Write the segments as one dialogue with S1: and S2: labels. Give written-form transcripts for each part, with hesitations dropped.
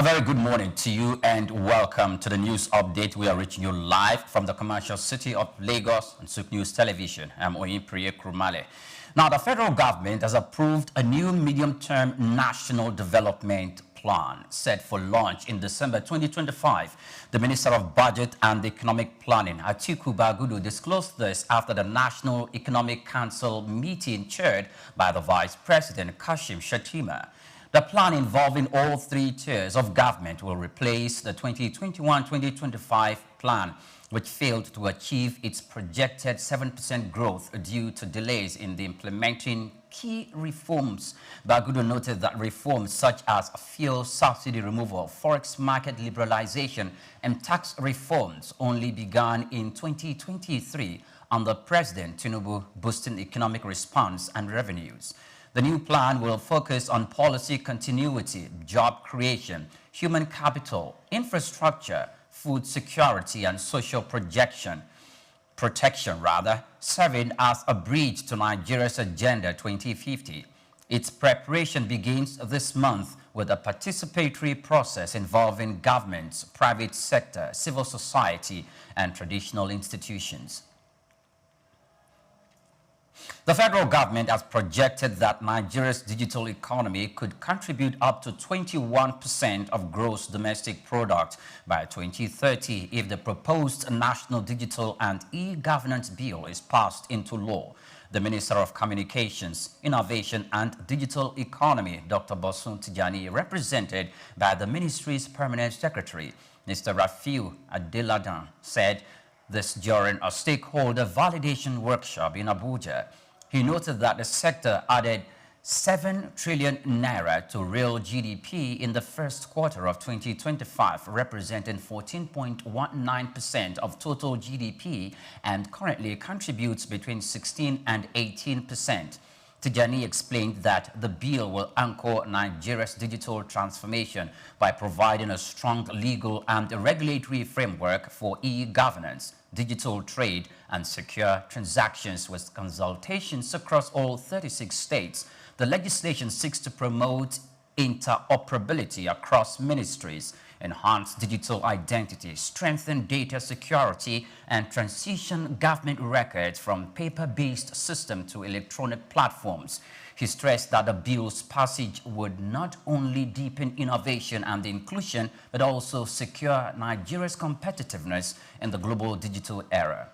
S1: very good morning to you and welcome to the news update. We are reaching you live from the commercial city of Lagos on Souqnews Television. I'm Oyinpriye Krumale. Now, the federal government has approved a new medium-term national development plan set for launch in December 2025. The Minister of Budget and Economic Planning, Atiku Bagudu, disclosed this after the National Economic Council meeting chaired by the Vice President, Kashim Shettima. The plan involving all three tiers of government will replace the 2021-2025 plan, which failed to achieve its projected 7% growth due to delays in the implementing key reforms. Bagudu noted that reforms such as fuel subsidy removal, forex market liberalization, and tax reforms only began in 2023 under President Tinubu, boosting economic response and revenues. The new plan will focus on policy continuity, job creation, human capital, infrastructure, food security, and social protection, serving as a bridge to Nigeria's Agenda 2050. Its preparation begins this month with a participatory process involving governments, private sector, civil society, and traditional institutions. The federal government has projected that Nigeria's digital economy could contribute up to 21% of gross domestic product by 2030 if the proposed National Digital and E-Governance Bill is passed into law. The Minister of Communications, Innovation and Digital Economy, Dr. Bosun Tijani, represented by the ministry's permanent secretary, Mr. Rafiu Adeladan, said this during a stakeholder validation workshop in Abuja. He noted that the sector added 7 trillion naira to real GDP in the first quarter of 2025, representing 14.19% of total GDP and currently contributes between 16 and 18%. Tijani explained that the bill will anchor Nigeria's digital transformation by providing a strong legal and regulatory framework for e-governance, digital trade, and secure transactions with consultations across all 36 states. The legislation seeks to promote interoperability across ministries, enhance digital identity, strengthen data security, and transition government records from paper-based system to electronic platforms. He stressed that the bill's passage would not only deepen innovation and inclusion, but also secure Nigeria's competitiveness in the global digital era.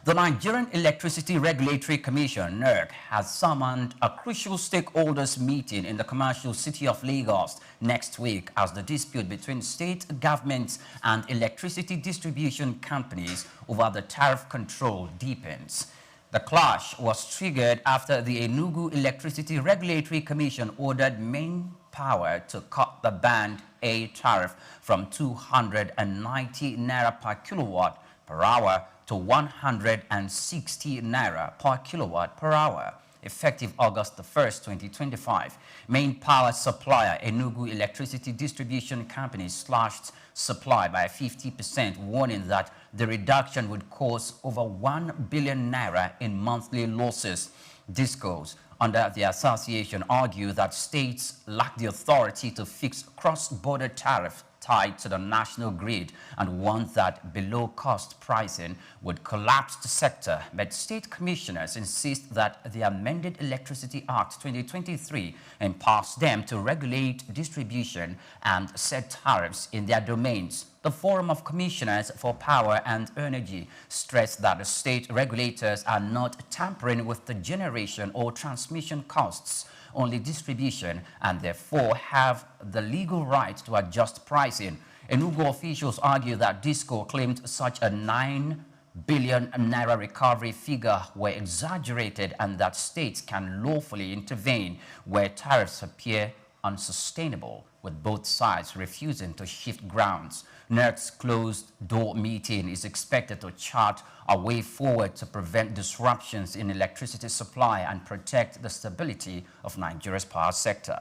S1: The Nigerian Electricity Regulatory Commission, NERC, has summoned a crucial stakeholders meeting in the commercial city of Lagos next week as the dispute between state governments and electricity distribution companies over the tariff control deepens. The clash was triggered after the Enugu Electricity Regulatory Commission ordered Main Power to cut the Band A tariff from 290 naira per kilowatt per hour to 160 naira per kilowatt per hour, effective August 1st, 2025. Main power supplier Enugu Electricity Distribution Company slashed supply by 50%, warning that the reduction would cause over 1 billion naira in monthly losses. Discos under the association argue that states lack the authority to fix cross-border tariffs tied to the national grid and want that below-cost pricing would collapse the sector, but state commissioners insist that the amended Electricity Act 2023 empowers them to regulate distribution and set tariffs in their domains. The Forum of Commissioners for Power and Energy stressed that the state regulators are not tampering with the generation or transmission costs, only distribution, and therefore have the legal right to adjust pricing. Enugu officials argue that DISCO claimed such a 9 billion naira recovery figure were exaggerated and that states can lawfully intervene where tariffs appear unsustainable, with both sides refusing to shift grounds. NERC's closed-door meeting is expected to chart a way forward to prevent disruptions in electricity supply and protect the stability of Nigeria's power sector.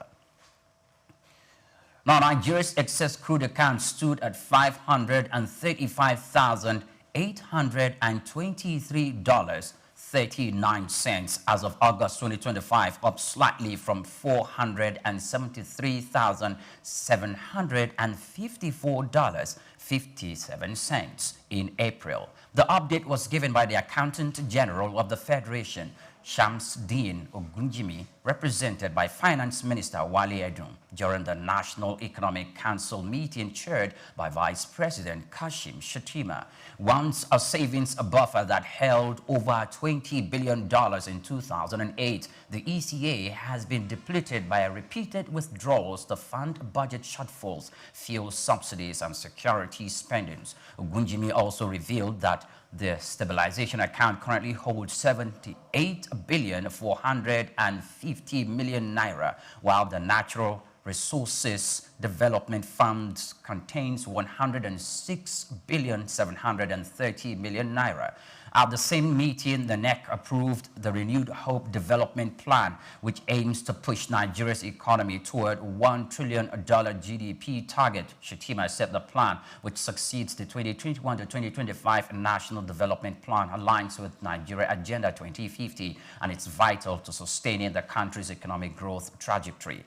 S1: Now, Nigeria's excess crude account stood at $535,823.30 39 cents as of August 2025, up slightly from $473,754.57 in April. The update was given by the Accountant General of the Federation, Shamsdeen Ogunjimi, represented by Finance Minister Wale Edun, during the National Economic Council meeting chaired by Vice President Kashim Shettima. Once a savings buffer that held over $20 billion in 2008, the ECA has been depleted by repeated withdrawals to fund budget shortfalls, fuel subsidies, and security spendings. Ogunjimi also revealed that the stabilization account currently holds 78,450,000,000 naira, while the Natural Resources Development Fund contains 106,730,000,000 naira. At the same meeting, the NERC approved the renewed Hope Development Plan, which aims to push Nigeria's economy toward $1 trillion GDP target. Shettima said the plan, which succeeds the 2021 to 2025 National Development Plan, aligns with Nigeria Agenda 2050, and it's vital to sustaining the country's economic growth trajectory.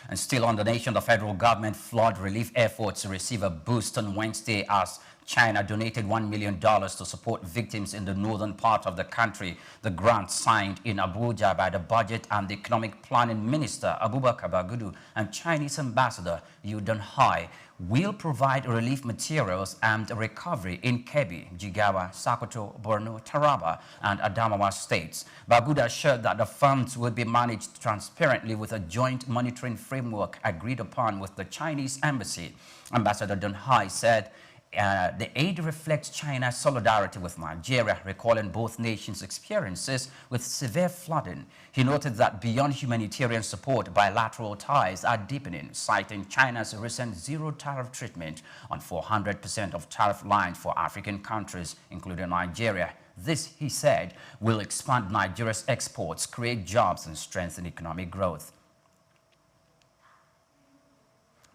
S1: And still on the nation, the federal government flood relief efforts receive a boost on Wednesday as China donated $1 million to support victims in the northern part of the country. The grant, signed in Abuja by the Budget and Economic Planning Minister Abubakar Bagudu and Chinese Ambassador Yu Dunhai, will provide relief materials and recovery in Kebbi, Jigawa, Sokoto, Borno, Taraba, and Adamawa states. Bagudu assured that the funds would be managed transparently with a joint monitoring framework agreed upon with the Chinese embassy. Ambassador Dunhai said the aid reflects China's solidarity with Nigeria, recalling both nations' experiences with severe flooding. He noted that beyond humanitarian support, bilateral ties are deepening, citing China's recent zero-tariff treatment on 400% of tariff lines for African countries, including Nigeria. This, he said, will expand Nigeria's exports, create jobs, and strengthen economic growth.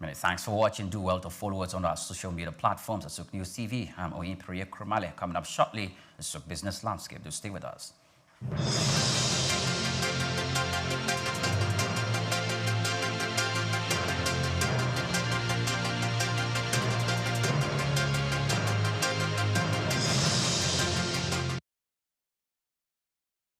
S1: Many thanks for watching. Do well to follow us on our social media platforms at Souqnews TV. I'm Oyin Priya Krumale. Coming up shortly, the Souq Business Landscape. Do stay with us.